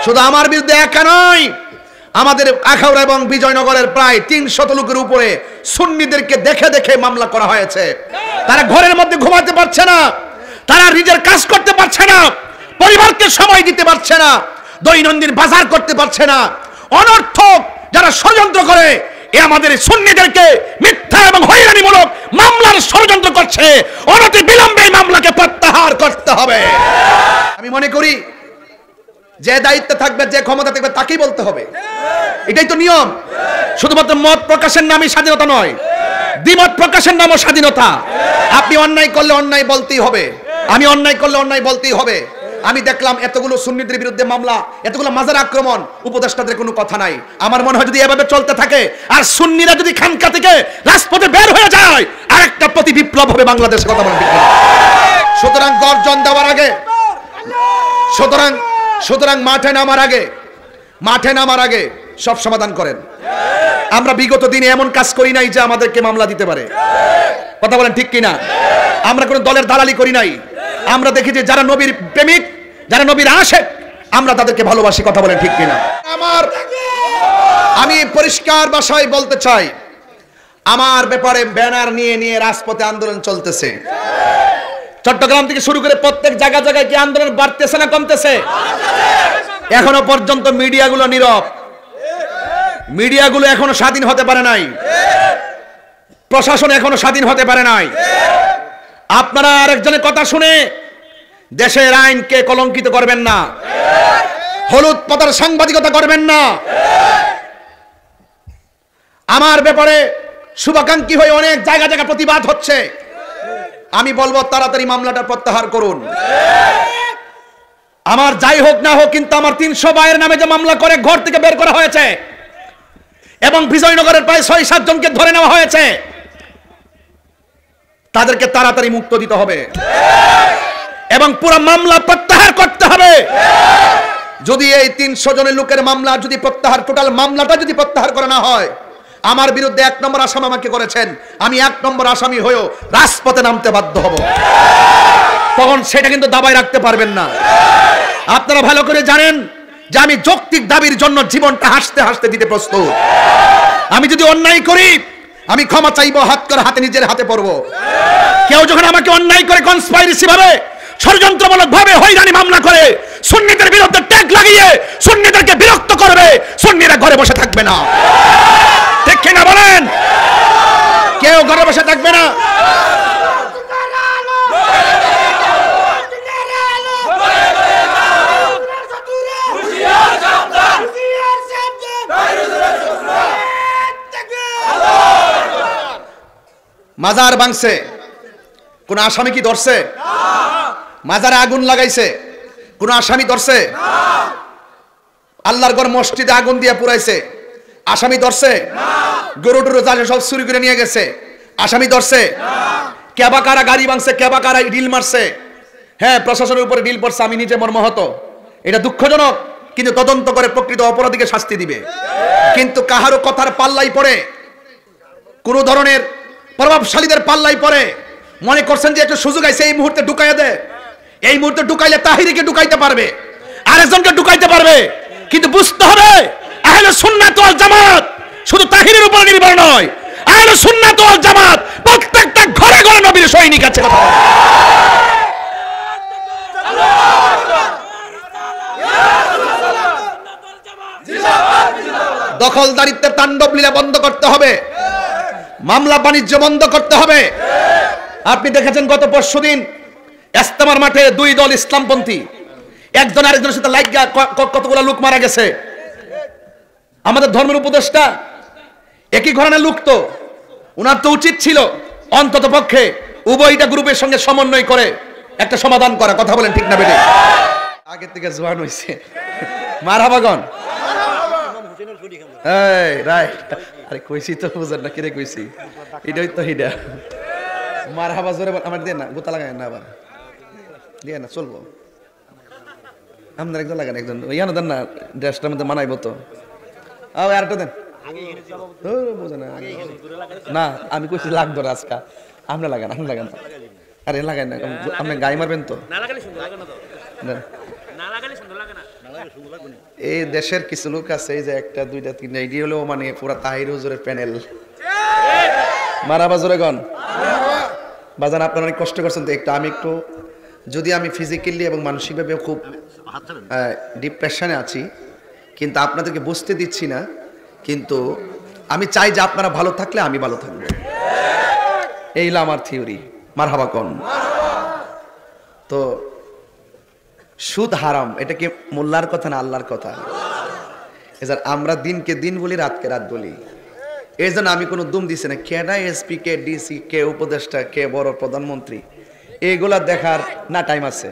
শুধু আমার বিরুদ্ধে একা নয়, আমাদের আখাউড়া এবং বিজয়নগরের প্রায় 300 লোকের উপরে সুন্নিদেরকে দেখে দেখে মামলা করা হয়েছে। তারা ঘরের মধ্যে ঘুমাতে পারছে না, তারা নিজের কাজ করতে পারছে না, পরিবারকে সময় দিতে পারছে না, দৈনন্দিন বাজার করতে পারছে না। অনর্থক যারা ষড়যন্ত্র করে এ আমাদের সুন্নিদেরকে মিথ্যা এবং হয়রানিমূলক মামলার ষড়যন্ত্র করছে। অনতি বিলম্বে এই মামলাকে প্রত্যাহার করতে হবে। আমি মনে করি যে দায়িত্ব থাকবে, যে ক্ষমতা থাকবে তাকেই বলতে হবে, এটাই তো নিয়ম। শুধুমাত্র মত প্রকাশের নামই স্বাধীনতা নয়, দ্বিমত প্রকাশের নামও স্বাধীনতা। আপনি অন্যায় করলে অন্যায় বলতেই হবে, আমি অন্যায় করলে অন্যায় বলতেই হবে। আমি দেখলাম এতগুলো সুন্নিদের বিরুদ্ধে মামলা, এতগুলো মাজার আক্রমণ, উপদেষ্টাদের কোনো কথা নাই। আমার মনে হয় যদি এভাবে চলতে থাকে আর সুন্নিরা যদি খানকা থেকে রাজপথে বের হয়ে যায়, আরেকটা প্রতি বিপ্লব হবে বাংলাদেশে। কথা বলেন। সুতরাং গর্জন দেওয়ার আগে, সুতরাং মাঠে নামার আগে সব সমাধান করেন। আমরা বিগত দিনে এমন কাজ করি নাই যে আমাদেরকে মামলা দিতে পারে। কথা বলেন ঠিক কিনা? আমরা কোনো দলের দালালি করি নাই। আমরা দেখি যে যারা নবীর প্রেমিক, যারা নবীর আশিক, আমরা তাদেরকে ভালোবাসি। কথা বলেন ঠিক কিনা? আমি পরিষ্কার ভাষায় বলতে চাই, আমার ব্যাপারে ব্যানার নিয়ে নিয়ে রাজপথে আন্দোলন চলতেছে। চট্টগ্রাম থেকে শুরু করে প্রত্যেক জায়গায় কি আন্দোলন বাড়তেছে না কমতেছে? এখনো পর্যন্ত মিডিয়াগুলো নীরব, মিডিয়াগুলো এখনো স্বাধীন হতে পারে নাই, প্রশাসন এখনো স্বাধীন হতে পারে নাই। আপনারা আরেকজনের কথা শুনে দেশের আইনকে কলঙ্কিত করবেন না, হলুদ পাতার সাংবাদিকতা করবেন না। আমার ব্যাপারে শুভাকাঙ্ক্ষী হয়ে অনেক জায়গা প্রতিবাদ হচ্ছে। আমি বলবো তাড়াতাড়ি মামলাটা প্রত্যাহার করুন। আমার যাই হোক না হোক, কিন্তু আমার 300 ভাইয়ের নামে যে মামলা করে ঘর থেকে বের করা হয়েছে এবং বিজয়নগরের প্রায় 6-7 জনকে ধরে নেওয়া হয়েছে, তাদেরকে তাড়াতাড়ি মুক্ত দিতে হবে এবং পুরো মামলা প্রত্যাহার করতে হবে। যদি এই 300 জনের লোকের মামলা যদি প্রত্যাহার, টোটাল মামলাটা যদি প্রত্যাহার করা না হয়, আমার বিরুদ্ধে 1 নম্বর আসামি আমাকে করেছেন, আমি 1 নম্বর আসামি হয়েও রাজপথে নামতে বাধ্য হব। তখন সেটা কিন্তু দাবায় রাখতে পারবেন না। আপনারা ভালো করে জানেন যে আমি যৌক্তিক দাবির জন্য জীবনটা হাসতে হাসতে দিতে প্রস্তুত। আমি যদি অন্যায় করি, আমি ক্ষমা চাইবো, হাত করে হাতে নিজের হাতে পড়ব। কেউ যখন আমাকে অন্যায় করে কনস্পাইরেসি ভাবে, ষড়যন্ত্রমূলক ভাবে হয়রানি মামলা করে সুন্নিদের বিরুদ্ধে ট্যাগ লাগিয়ে সুন্নিদেরকে বিরক্ত করবে, সুন্নিরা ঘরে বসে থাকবে না। ঠিক কিনা বলেন? কেউ ঘরে বসে থাকবে না। মাজার ভাঙছে, কোন আসামি কি ধরছে? মাজারে আগুন লাগাইছে, কোন আসামি ধরছে? আল্লাহর ঘর মসজিদে আগুন দিয়ে পুরাইছে, আসামি ধরছে? গরু টরু জালে সব চুরি করে নিয়ে গেছে, আসামি ধরছে? কেবা কারা গাড়ি ভাঙছে, কেবা কারা ঢিল মারছে, হ্যাঁ প্রশাসনের উপরে ঢিল পড়ছে। আমি নিজে মর্মাহত, এটা দুঃখজনক, কিন্তু তদন্ত করে প্রকৃত অপরাধীকে শাস্তি দিবে। কিন্তু কাহারও কথার পাল্লাই পড়ে, কোন ধরনের প্রভাবশালীদের পাল্লাই পড়ে মনে করছেন যে একটা সুযোগ আছে, এই মুহূর্তে ঢুকাইয়া দেয়। এই মুহূর্তে ঢুকাইলে তাহিরিকে ঢুকাইতে পারবে, আরেকজনকে ঢুকাইতে পারবে, কিন্তু বুঝতে হবে আহলে সুন্নাত ওয়াল জামাত শুধু তাহিরের উপর নির্ভর নয়। আহলে সুন্নাত ওয়াল জামাত প্রত্যেকটা ঘরে ঘরে নবীর সৈনিক আছে। কথা দখলদারিত্বের তাণ্ডব লীলা বন্ধ করতে হবে, মামলা বাণিজ্য বন্ধ করতে হবে। আপনি দেখেছেন গত পরশুদিন ইস্তেমার মাঠে 2 দল ইসলামপন্থী একজন আরেকজনের সাথে লাগিয়া কতগুলো লোক মারা গেছে। আমাদের ধর্মের উপদেষ্টা একই ঘরানার লোক, তো ওনার তো উচিত ছিল অন্তত পক্ষে উভয়টা গ্রুপের সঙ্গে সমন্বয় করে একটা সমাধান করা। কথা বলেন ঠিক না বেটে? আগে থেকে জোয়ান হইছে, মারহাবাগন। এই রাইট, আরে কইছি তো বুঝেন না, কিরে কইছি, এটাই তো হিডা মারহাবা জোরে আমার দিয়ে না, গোতা লাগায় না, আবার দিয়ে না চলবো। আপনার একজন লাগান, একজন ইয়ানো দেন না, ড্রেসটার মধ্যে মানাইবো তো। আরেকটা দেন না, আমি কইছি লাগতো না আজকা। আপনি লাগান, আপনি লাগান, আরে লাগাই না, আপনি গায়ে মারবেন তো। এই দেশের কিছু লোক আছে, এই যে একটা দুইটা তিনটা এটি হলো মানে পুরা তাহির হুজুরের প্যানেল। মারাবা জোরে গন বাজান, আপনারা অনেক কষ্ট করছেন তো একটু। আমি একটু যদি আমি ফিজিক্যালি এবং মানসিকভাবে খুব ডিপ্রেশনে আছি, কিন্তু আপনাদেরকে বুঝতে দিচ্ছি না, কিন্তু আমি চাই যে আপনারা ভালো থাকলে আমি ভালো থাকবো। এই হলো আমার থিওরি। মারহাবা কোন। তো সুদ হারাম, এটা কি মোল্লার কথা না আল্লাহর কথা? এছাড়া আমরা দিনকে দিন বলি, রাতকে রাত বলি। এই জন্য আমি কোনো দুম দিছি না। কেডা এসপি, কে ডিসি, কে উপদেষ্টা, কে বড় প্রধানমন্ত্রী, এগুলা দেখার না টাইম আছে।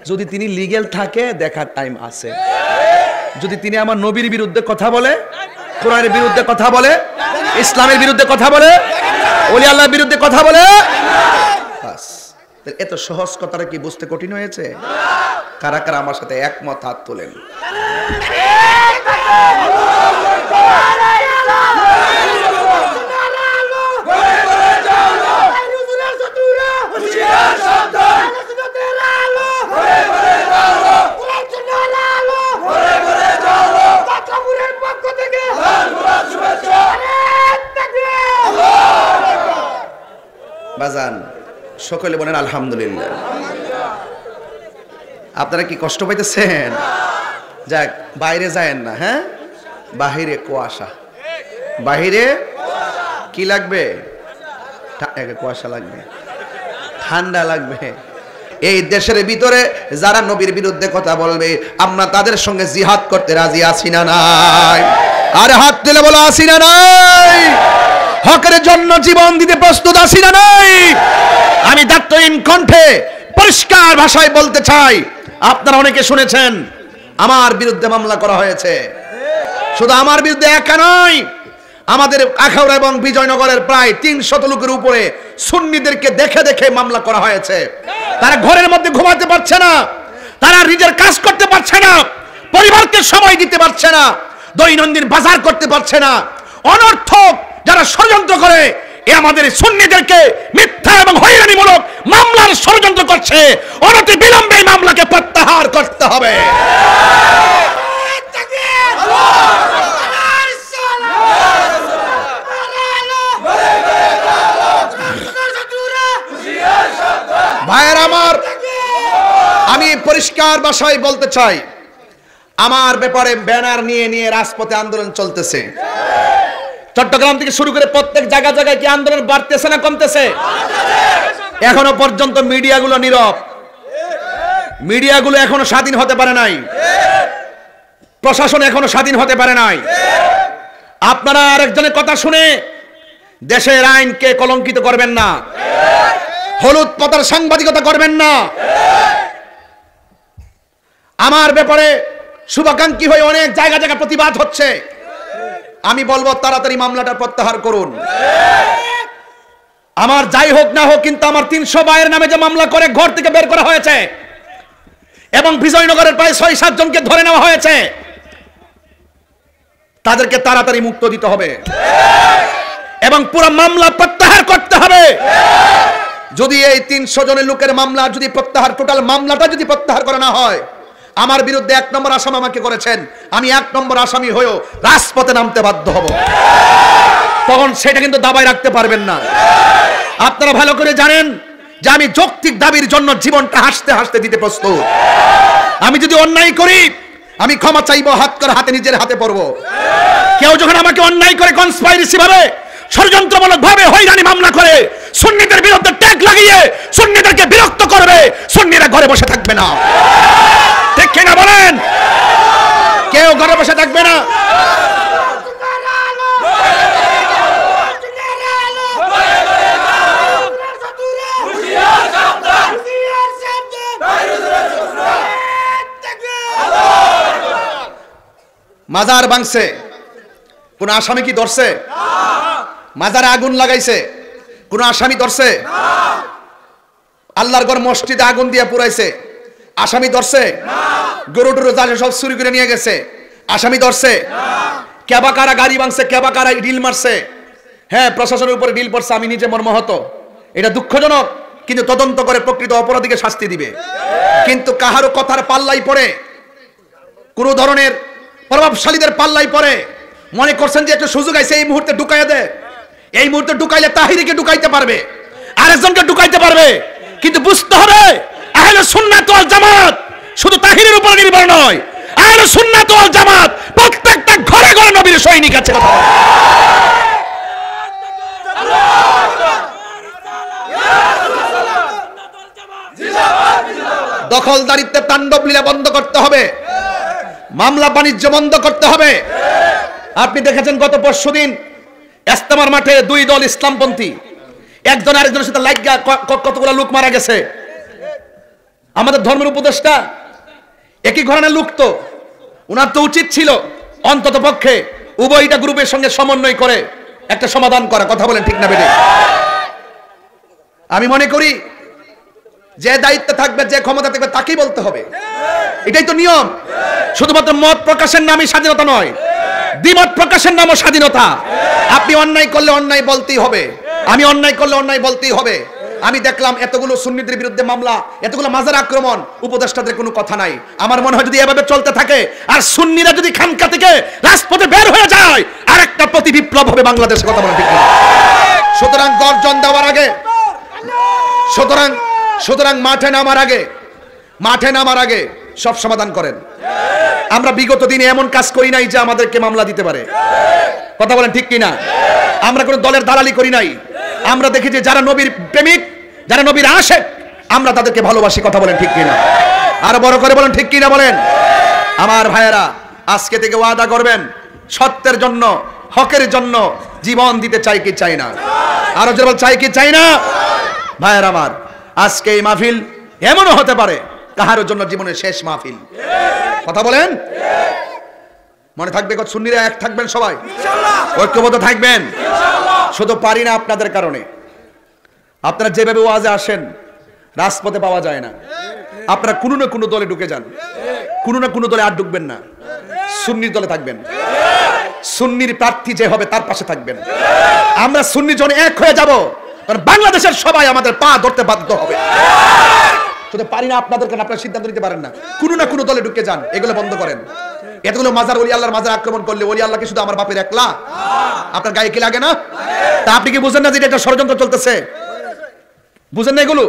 যদি তিনি লিগ্যাল থাকে দেখার টাইম আছে। যদি তিনি আমার নবীর বিরুদ্ধে কথা বলে, কোরআনের বিরুদ্ধে কথা বলে, ইসলামের বিরুদ্ধে কথা বলে, ওলি আল্লাহর বিরুদ্ধে কথা বলে, বাস। এত সহজ কথাটা কি বুঝতে কঠিন হয়েছে? কারা কারা আমার সাথে একমত হাত তোলেন। বাজান সকলে বলেন আলহামদুলিল্লাহ। আপনারা কি কষ্ট পাইতেছেন? যাক, বাইরে যায়েন না। হ্যাঁ, বাহিরে কুয়াশা, বাহিরে কি লাগবে? কুয়াশা লাগবে, ঠান্ডা লাগবে। এই দেশের ভিতরে যারা নবীর বিরুদ্ধে কথা বলবে, আমরা তাদের সঙ্গে জিহাদ করতে রাজি আছি না নাই? আর হাত তুলে বলো আছি না নাই? হকের জন্য জীবন দিতে প্রস্তুত আছি না নাই? আমি দায়িত্বহীন কণ্ঠে পরিষ্কার ভাষায় বলতে চাই, আপনারা অনেকে শুনেছেন আমার বিরুদ্ধে মামলা করা হয়েছে। শুধু আমার বিরুদ্ধে একা নয়, আমাদের আখাউড়া এবং বিজয়নগরের প্রায় 300 লোকের উপরে সুন্নিদেরকে দেখে দেখে মামলা করা হয়েছে। তারা ঘরের মধ্যে ঘুমাতে পারছে না, তারা নিজের কাজ করতে পারছে না, পরিবারকে সময় দিতে পারছে না, দৈনন্দিন বাজার করতে পারছে না। অনর্থক যারা ষড়যন্ত্র করে, এ আমাদের সুন্নিদেরকে মিথ্যা এবং হয়রানিমূলক মামলার ষড়যন্ত্র করছে। অনতি বিলম্বে মামলাকে প্রত্যাহার করতে হবে। ভাইয়ের আমার, আমি পরিষ্কার ভাষায় বলতে চাই, আমার ব্যাপারে ব্যানার নিয়ে নিয়ে রাজপথে আন্দোলন চলতেছে। চট্টগ্রাম থেকে শুরু করে প্রত্যেক জায়গা জায়গায় কি আন্দোলন বাড়তেছে না কমতেছে? এখনো পর্যন্ত মিডিয়াগুলো নীরব, মিডিয়াগুলো এখনো স্বাধীন হতে পারে নাই, প্রশাসন এখনো স্বাধীন হতে পারে নাই। আপনারা আরেকজনের কথা শুনে দেশের আইনকে কলঙ্কিত করবেন না, হলুদ পাতার সাংবাদিকতা করবেন না। আমার ব্যাপারে শুভাকাঙ্ক্ষী হয়ে অনেক জায়গা জায়গা প্রতিবাদ হচ্ছে। আমি বলবো তাড়াতাড়ি মামলাটা প্রত্যাহার করুন। আমার যাই হোক না হোক, কিন্তু আমার 300 ভাইয়ের নামে যে মামলা করে ঘর থেকে বের করা হয়েছে এবং বিজয়নগরের প্রায় 6-7 জনকে ধরে নেওয়া হয়েছে, তাদেরকে তাড়াতাড়ি মুক্ত দিতে হবে এবং পুরো মামলা প্রত্যাহার করতে হবে। যদি এই 300 জনের লোকের মামলা যদি প্রত্যাহার, টোটাল মামলাটা যদি প্রত্যাহার করা না হয়, আমার বিরুদ্ধে 1 নম্বর আসামি আমাকে করেছেন, আমি 1 নম্বর আসামি হয়েও রাজপথে নামতে বাধ্য হব। তখন সেটা কিন্তু দাবায় রাখতে পারবেন না। আপনারা ভালো করে জানেন যে আমি যৌক্তিক দাবির জন্য জীবনটা হাসতে হাসতে দিতে প্রস্তুত। আমি যদি অন্যায় করি, আমি ক্ষমা চাইবো, হাত করে হাতে নিজের হাতে পড়ব। কেউ যখন আমাকে অন্যায় করে কনস্পাইরেসি ভাবে, ষড়যন্ত্রমূলক ভাবে হয়রানি মামলা করে সুন্নিদের বিরুদ্ধে ট্যাগ লাগিয়ে সুন্নিদেরকে বিরক্ত করবে, সুন্নিরা ঘরে বসে থাকবে না। ঠিক কিনা বলেন? কেউ ঘরে বসে থাকবে না। মাজার ভাঙছে, কোন আসামি কি ধরছে? মাজারে আগুন লাগাইছে, কোন আসামি ধরছে? আল্লাহর ঘর মসজিদে আগুন দিয়ে পুরাইছে, আসামি ধরছে? গরু টরু জালে সব চুরি করে নিয়ে গেছে, আসামি ধরছে? কেবা কারা গাড়ি ভাঙছে, কেবা কারা ঢিল মারছে, হ্যাঁ প্রশাসনের উপরে ঢিল পড়ছে, আমি নিজে মর্মাহত। এটা দুঃখজনক, কিন্তু তদন্ত করে প্রকৃত অপরাধীকে শাস্তি দিবে। কিন্তু কাহারও কথার পাল্লাই পড়ে কোন ধরনের প্রভাবশালীদের পাল্লাই পড়ে মনে করছেন যে একটা সুযোগ আছে এই মুহূর্তে ঢুকাইয়া দে, এই মুহূর্তে ঢুকাইলে তাহিরিকে ঢুকাইতে পারবে, আরেকজনকে ঢুকাইতে পারবে। কিন্তু বুঝতে হবে আহলে সুন্নাত ওয়াল জামাত শুধু তাহিরের উপর নির্ভর নয়, আহলে সুন্নাত ওয়াল জামাত প্রত্যেকটা ঘরে ঘরে নবীর সৈনিক আছে। কথা বলেন। দখলদারিত্বের তাণ্ডব লীলা বন্ধ করতে হবে, মামলা বাণিজ্য বন্ধ করতে হবে। আপনি দেখেছেন গত পরশুদিন ইস্তেমার মাঠে দুই দল ইসলামপন্থী একজন আরেকজনের সাথে লাগিয়া কতগুলো লোক মারা গেছে। আমাদের ধর্মের উপদেষ্টা একই ঘরানার লোক, তো উনার তো উচিত ছিল অন্তত পক্ষে উভয়টা গ্রুপের সঙ্গে সমন্বয় করে একটা সমাধান করা। কথা বলেন ঠিক না বেটে? আমি মনে করি যে দায়িত্ব থাকবে, যে ক্ষমতা থাকবে তাকেই বলতে হবে, এটাই তো নিয়ম। শুধুমাত্র মত প্রকাশের নামই স্বাধীনতা নয়, দ্বিমত প্রকাশের নামও স্বাধীনতা। আপনি অন্যায় করলে অন্যায় বলতেই হবে, আমি অন্যায় করলে অন্যায় বলতেই হবে। আমি দেখলাম এতগুলো সুন্নিদের বিরুদ্ধে মামলা, এতগুলো মাজার আক্রমণ, উপদেষ্টাদের কোনো কথা নাই। আমার মনে হয় যদি এভাবে চলতে থাকে আর সুন্নিরা যদি খানকা থেকে রাজপথে বের হয়ে যায় আর একটা প্রতি বিপ্লব হবে বাংলাদেশে। কথা বলেন ঠিক না? সুতরাং গর্জন দেওয়ার আগে, সুতরাং মাঠে নামার আগে সব সমাধান করেন। আমরা বিগত দিনে এমন কাজ করি নাই যে আমাদেরকে মামলা দিতে পারে। কথা বলেন ঠিক কিনা? আমরা কোনো দলের দালালি করি নাই। আমরা দেখেছি যারা নবীর প্রেমিক, যারা নবীর আশেক, আমরা তাদেরকে ভালোবাসি। কথা বলেন ঠিক কিনা? আরো বড় করে বলেন ঠিক কিনা বলেন। আমার ভাইয়েরা আজকে থেকে ওয়াদা করবেন সত্যের জন্য, হকের জন্য জীবন দিতে চাই কি চাই না? আরো জোরে চাই কি চাই না? ভাইয়েরা আমার, আজকে এই মাহফিল এমনও হতে পারে কাহারোর জন্য জীবনের শেষ মাহফিল। কথা বলেন। মনে থাকবে কত সুন্নিরা এক থাকবেন, সবাই ঐক্যবদ্ধ থাকবেন। শুধু পারি না আপনাদের কারণে। আপনারা যেভাবে ওয়াজে আসেন রাজপথে পাওয়া যায় না। আপনারা কোনো না কোনো দলে ঢুকে যান, কোনো না কোনো দলে আর ঢুকবেন না, সুন্নির দলে থাকবেন। সুন্নির প্রার্থী যে হবে তার পাশে থাকবেন। আমরা সুন্নি জন এক হয়ে যাব, কারণ বাংলাদেশের সবাই আমাদের পা ধরতে বাধ্য হবে। শুধু পারি না আপনাদের কারণে আপনারা সিদ্ধান্ত নিতে পারেন না। কোনো না কোনো দলে ঢুকে যান, এগুলো বন্ধ করেন। এতগুলো মাজার, ওলি আল্লাহর মাজার আক্রমণ করলে ওলি আল্লাহ কি শুধু আমার বাপের একলা? আপনার গায়ে কি লাগে না? তা আপনি কি বুঝেন না যে এটা একটা ষড়যন্ত্র চলতেছে? বুঝেন না এগুলো?